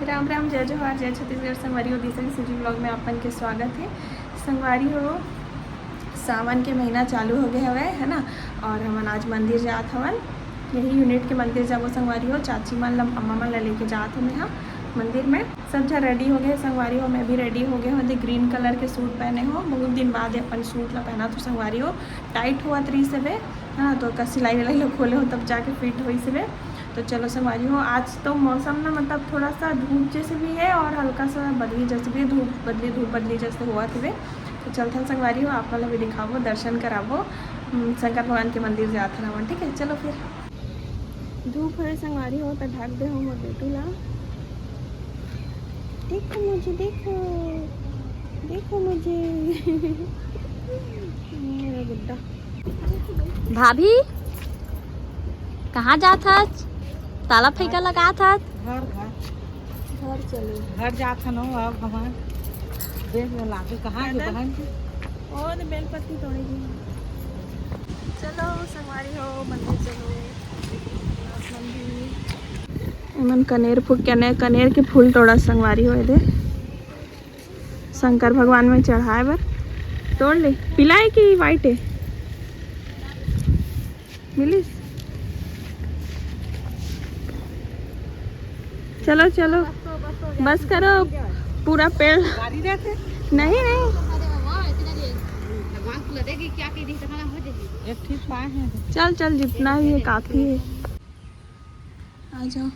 राम राम, जय जोहार, जय छत्तीसगढ़। संगवारी हो तीसरी सिटी ब्लॉग में अपन के स्वागत है। संगवारी हो सावन के महीना चालू हो गए हवे है ना, और हमन आज मंदिर जात हवन। यही यूनिट के मंदिर जाबो संगवारी हो। चाची मन अम्मा मन लेके जात हमें यहाँ मंदिर में। सब जन रेडी हो गए संगवारी हो, मैं भी रेडी हो गए हूँ। ग्रीन कलर के सूट पहने हो, बहुत दिन बाद अपन सूट ला पहना तो संगवारी हो। टाइट हुआ 3 से है ना, तो का सिलाई विलाई लोग खोले हो तब जाके फिट हुई से। तो चलो संगवारी हो, आज तो मौसम ना मतलब थोड़ा सा धूप जैसे भी है और हल्का सा बदली जैसे भी, धूप बदली जैसे हुआ थे। तो चलते हैं संगवारी हो, आप वाला भी दिखावो, दर्शन करावो शंकर भगवान के मंदिर जाते रहो। ठीक है, चलो फिर। धूप है संगवारी हो तो ढक दे हो मोर बेटू ला। देखो मुझे, देखो देखो मुझे मेरा गुड्डा। भाभी कहाँ जात हस? ताला फैका लगा था। घर चलो, घर जात हन अब हमार देख लागे कहाँ है बहन जी। और बेलपत्ती तोड़ेगी। चलो संगवारी हो, मंदिर चलो। मन कनेर के फूल तोड़ा संगवारी हो दे, शंकर भगवान में चढ़ाए बर तोड़ ले। पीला है कि वाइट है? मिलिस। चलो चलो बस करो, पूरा पेड़ नहीं नहीं एक ठीक पाए हैं। चल चल, जितना भी है काफी है। आ जाओ।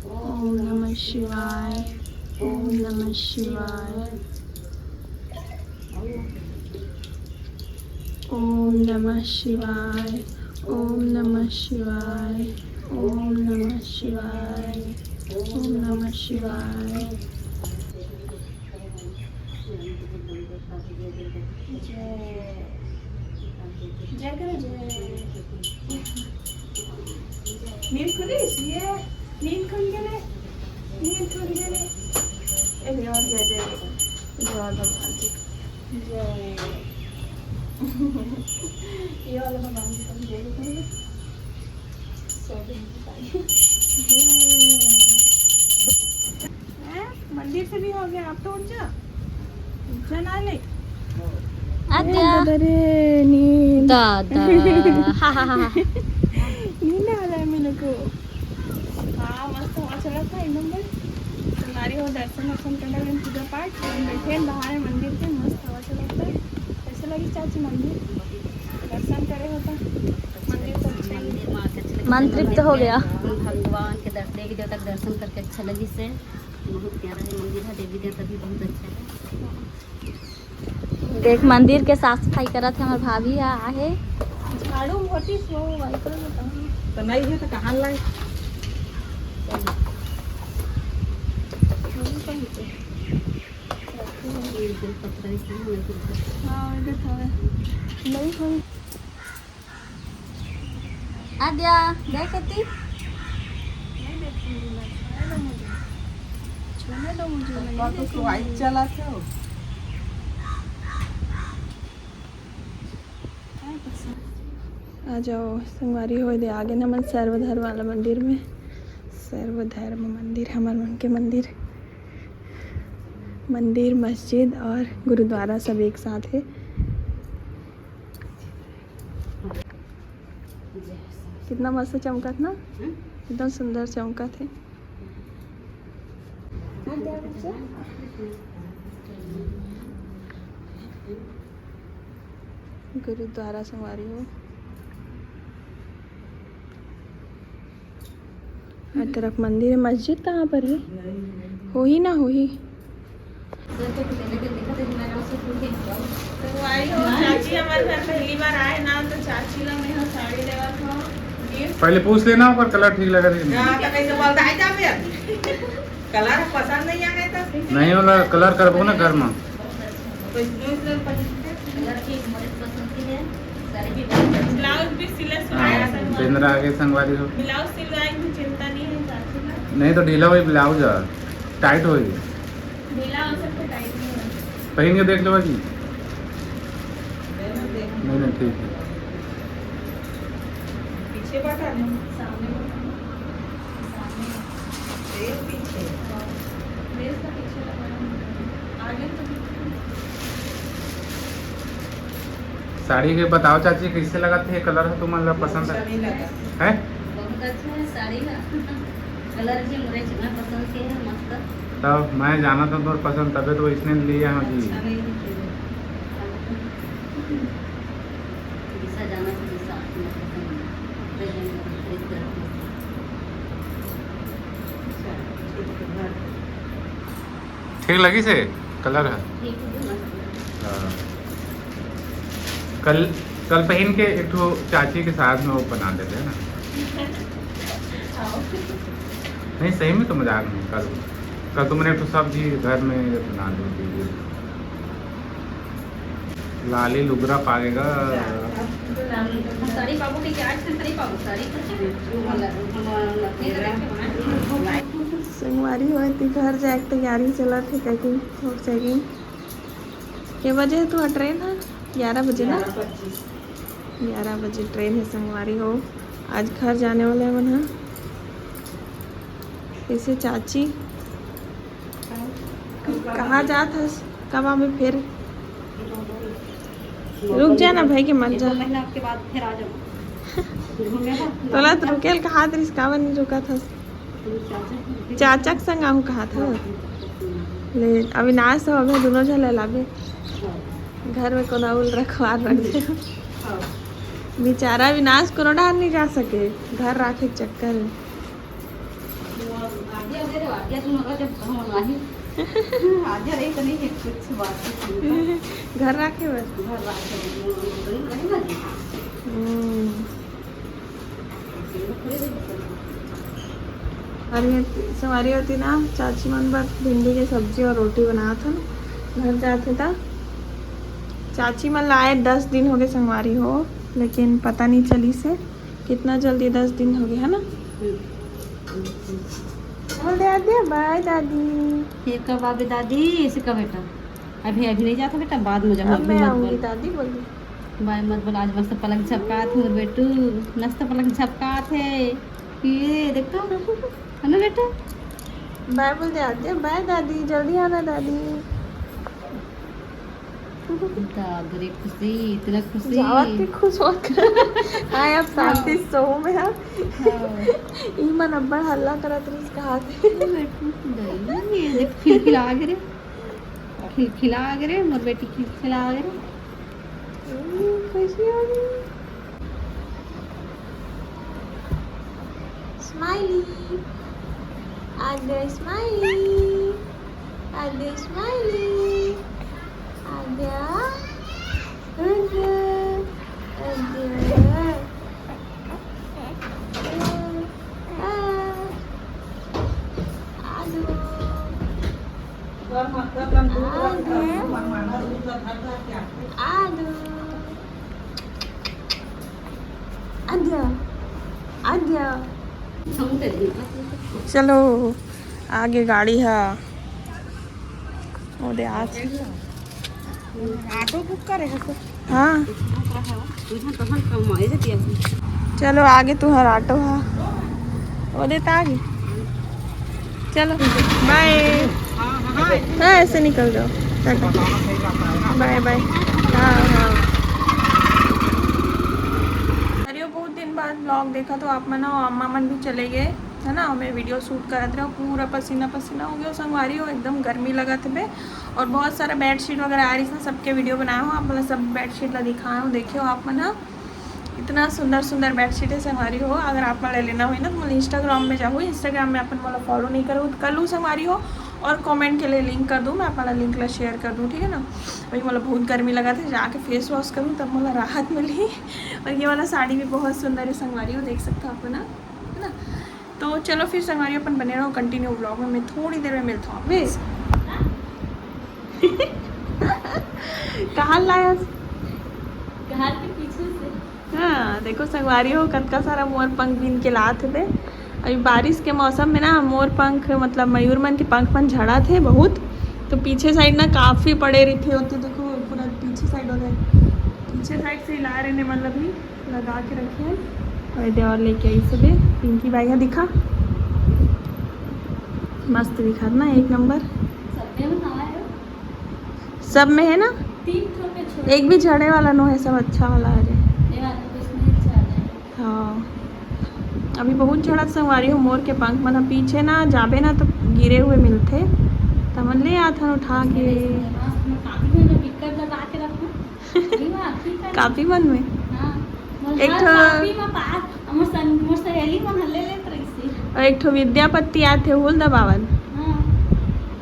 ओम नमः शिवाय, ओम नमः शिवाय, ओम नमः शिवाय, ओम नमः शिवाय, ओम नमः शिवाय, ओम नमः शिवाय। जय करो, जय। नींद खुली ये, नींद खुल गए, नींद खुल गए। एक और जय जय जय भगवान जी, जय। ये वाला भगवान जी का जय करेंगे। मंदिर से भी हो गया, आप तो उठ जा, ना ले। अरे नींद दादा हा हा हा नींद आ रहा है मेरे को। हाँ मस्त हवा चला था एक नंबर। तुम्हारी हो दर्शन करना, पूजा पाठ हम बैठे बाहर मंदिर के, मस्त हवा चला था। कैसे लगी चाची मंदिर? दर्शन करे होता मंदिर तो अच्छा ही। मन तृप्त हो गया। भगवान के देवी देवता के दर्शन करके अच्छा लगी से। बहुत प्यारा है मंदिर है, देवी देवता भी बहुत अच्छा है। देख मंदिर के साफ सफाई करत है हमार भाभी आहे। झाड़ू मोटी सो वाइपर में तो नहीं है तो कहाँ लाई? हाँ इधर था नहीं हुई। आद्या देखती नहीं देखूंगी मैं, छूने दो मुझे, मैं नहीं देखूंगी। वाइट चला था। आ जाओ संगवारी हो दे आगे नमन सर्वधर्म वाला मंदिर में। सर्वधर्म मंदिर हमारे मन के मंदिर, मंदिर मस्जिद और गुरुद्वारा सब एक साथ है। कितना मस्त चमकत ना, एकदम सुंदर चमकत है। गुरुद्वारा संगवारी हो। हर तरफ मंदिर है। मस्जिद कहाँ पर है? हो ही ना हो ही। चाची हमारे घर पहली बार आए ना, तो चाची ला मैं साड़ी लेवा था। पहले पूछ लेना पर कलर ठीक लगा देना। कलर पसंद नहीं आ गया था। नहीं वाला कलर करबो ना घर में। ब्लाउज भी सिला सुनाया, बिंद्रा आगे संगवारी हो। ब्लाउज सिलवाए की चिंता नहीं है चाची ला। नहीं तो ढीला हुई ब्लाउज है, टाइट होगी। ढीला हो सकता, टाइट नहीं हो। पहन के देख लो जी। नहीं ठीक है। पीछे बटा ले, सामने पीछे ड्रेस का पीछे लगा, आगे तो साड़ी के बताओ चाची कैसे लगा थे, कलर है तुम्हारा पसंद अच्छा नहीं लगा। है? बहुत अच्छा है साड़ी का कलर जी मुझे इतना पसंद किया है, मस्त। तब मैं जाना था तुम्हारा पसंद, तबे तो इसने लिया है जी। अच्छा नहीं है। दिशा जाना तो दिशा अपना पसंद खरीद कर अच्छा, ठीक है, घर। ठीक लगी से कलर है। ठीक है, मस्त। हाँ। कल पहन के एक ठो चाची के साथ में वो बना देते हैं ना। नहीं सही में तो मजाक नहीं। कल तुमने एक ठो सब्जी घर में बना दी, लाली लुगरा पाएगा। साड़ी पाबो की आज से साड़ी पाबो साड़ी संगवारी होती घर जाए के तैयारी चला थे पैकिंग और चेकिंग के बजे तू ट्रेन है 11 बजे ना, 11 बजे ट्रेन है संगवारी हो। आज घर जाने वाले हैं मन। ऐसे चाची कहाँ जात हस, कब आवे फिर? रुक जा ना भाई के मन जा। महीना के बाद फिर आ जाओ घूमेगा। तोला तो रुकेल कहा तरीस कावन नहीं रुका था। चाचा के संग आहू कहा था ले अविनाश सब अभी दोनों झल लाबे घर में कोना उल रखवार रख दे। बेचारा अविनाश कोनो डाल नहीं जा सके, घर राखे के चक्कर में। आदिया तुम अगर जब कहाँ आई आदिया रही तो नहीं है कुछ बात घर राखे बस। घर रहेगा जी। और ये सवारी होती ना चाची मन बस भिंडी की सब्जी और रोटी बना था ना, घर जाते था। चाची मन लाए 10 दिन हो गए संगवारी हो, लेकिन पता नहीं चली से कितना जल्दी 10 दिन हो गए है ना। बोल दे आदिया बाय दादी। फिर कब आवे दादी? ऐसे कब बेटा? अभी नहीं जाता बेटा, बाद में अब मैं आऊंगी जाऊँगी। दादी बोली। बाय मत बोल, आज मस्त पलंग झपका थे मोर बेटू, मस्त पलंग झपका थे। ये देख तो है ना बेटा। बाय बोल दे आदिया बाय दादी, जल्दी आना दादी। दादरी खुशी, इतना खुशी। जावती खुश होकर हाय अब शांति सोहू में है। ई मन अब्बड़ हल्ला करत रही कहा थे। ये देख खिलखिला गे रे, खिलखिला गे रे मोर बेटी, खिलखिला गे रे। खुशी हो गई। स्माइली आद्या, स्माइली आद्या, स्माइली आद्या, आद्या, आद्या। आद्या, आद्या। चलो आगे गाड़ी है ओदे आज। ऑटो बुक करेगा तो हाँ चलो आगे तुहर ऑटो है ओदे तो आगे। चलो बाय। हाँ ऐसे निकल जाओ, बाय बाय। हाँ हाँ अरे बहुत दिन बाद ब्लॉग देखा तो आप मना अम्मा मन भी चले गए है ना। मैं वीडियो शूट करते रहो, पूरा पसीना पसीना हो गया। संगवारी हो एकदम गर्मी लगा थे और बहुत सारा बेडशीट वगैरह आ रही थी, सबके वीडियो बनाया हो आप मतलब सब बेडशीट ला दिखाए हो। देखियो आप मना इतना सुंदर सुंदर बेडशीट है संगवारी हो। अगर आप मला लेना हो ना तो मतलब इंस्टाग्राम में जाओ, इंस्टाग्राम में अपन मतलब फॉलो नहीं करो तो कर लूँ संगवारी हो, और कमेंट के लिए लिंक कर दूँ, मैं अपना लिंक ला शेयर कर दूँ, ठीक है ना। वही मतलब बहुत गर्मी लगा था, जाके फेस वॉश करूँ तब मतलब राहत मिली। और ये वाला साड़ी भी बहुत सुंदर है संगवारी हो, देख सकते हो अपना है ना। तो चलो फिर संगवारी अपन बने रहो कंटिन्यू ब्लॉग में, मैं थोड़ी देर में मिलता हूँ। बेस कहाँ लाया? घर के पीछे से। हाँ देखो संगवारी हो कतका सारा मोर पंख बीन के लात थे अभी बारिश के मौसम में ना मोर पंख मतलब मयूर मन के पंख मन झड़ा थे बहुत, तो पीछे साइड ना काफ़ी पड़े रहे थे होते, देखो पूरा पीछे साइड हो गए, पीछे साइड से हिला रहे ने मतलब ही लगा के रखे हैं। और दे और लेके आई सुबह पिंकी भाई का दिखा, मस्त दिखा ना, एक नंबर। सब में है ना, एक भी झड़े वाला नो है, सब अच्छा वाला है। हाँ अभी बहुत झड़ा संगवारी हो मोर के पंख मन पीछे ना जाबे ना तो गिरे हुए मिलते, तो मन ले आता उठा के काफी मन में एक और एक ठो विद्यापति आते हुल दबावन,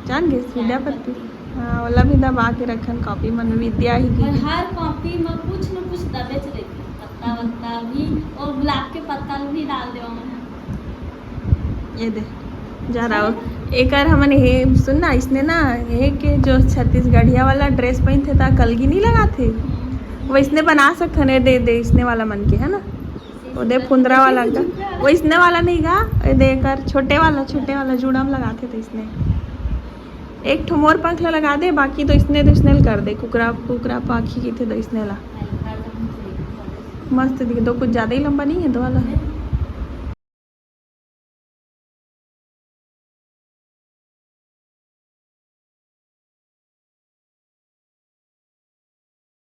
जान गए विद्यापति, हाँ वाला भी दबा के रखन कॉपी मन में विद्या ही की। हर कॉपी में कुछ न कुछ दबेच रही, पत्ता वत्ता भी और गुलाब के पत्ता भी डाल दे। ये दे जा रहा हो एक बार हमने हे सुनना, इसने ना ये के जो छत्तीसगढ़िया वाला ड्रेस पहनते था कलगी नहीं लगाते, वो इसने बना सकते ने, दे दे इसने वाला मन के है ना, वो दे फुंदरा वाला का, वो इसने वाला नहीं गा, देकर छोटे वाला जुड़म लगाते थे इसने। एक ठो मोर पंख लगा दे, बाकी तो इसने कर दे, कुकरा पाखी की थे तो इसने ला मस्त दिखे, दो कुछ ज़्यादा ही लंबा नहीं है, दो वाला है।